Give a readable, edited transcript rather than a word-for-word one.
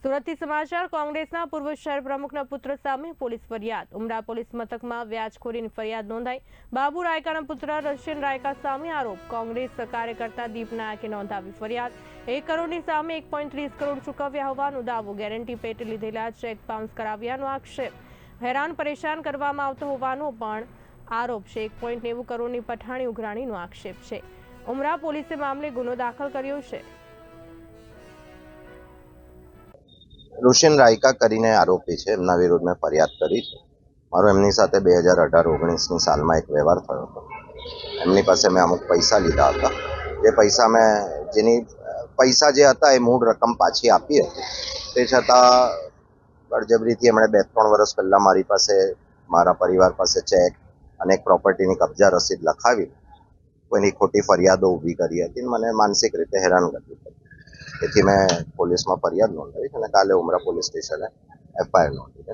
સુરતથી સમાચાર કોંગ્રેસના પૂર્વ શહેર પ્રમુખના પુત્ર સામે પોલીસ ફરિયાદ ઉમરા પોલીસ મથકમાં વ્યાજખોરીની ફરિયાદ નોંધાઈ બાબુ રાયકાના પુત્ર રશિયન રાયકા સામે આરોપ કોંગ્રેસ કાર્યકર્તા દીપ નાયકે નોંધાવી ફરિયાદ 1 કરોડની સામે 1.30 કરોડ ચૂકવ્યા હોવાનો દાવો ગેરંટી પેટે લીધેલા ચેક બાઉન્સ કરાવ્યાનો આક્ષેપ હેરાન પરેશાન કરવામાં આવતો હોવાનો પણ આરોપ છે 1.90 કરોડની પઠાણી ઉઘરાણીનો આક્ષેપ છે ઉમરા પોલીસે મામલે ગુનો દાખલ કર્યો છે રુશિયન રાયકા કરીને આરોપી છે એમના વિરુદ્ધ મેં ફરિયાદ કરી છે મારો એમની સાથે 2018-19ની સાલમાં એક વ્યવહાર થયો હતો એમની પાસે મેં અમુક પૈસા લીધા હતા જે પૈસા જે હતા એ મૂળ રકમ પાછી આપી હતી તે છતાં બળજબરીથી એમણે 2-3 વર્ષ પહેલાં મારી પાસે મારા પરિવાર પાસે ચેક અને એક પ્રોપર્ટીની કબજા રસીદ લખાવી કોઈની ખોટી ફરિયાદો ઊભી કરી હતી મને માનસિક રીતે હેરાન કરવી પડી તેથી મેં પોલીસમાં ફરિયાદ નોંધાવી અને કાલે ઉમરા પોલીસ સ્ટેશને એફઆઈઆર નોંધી.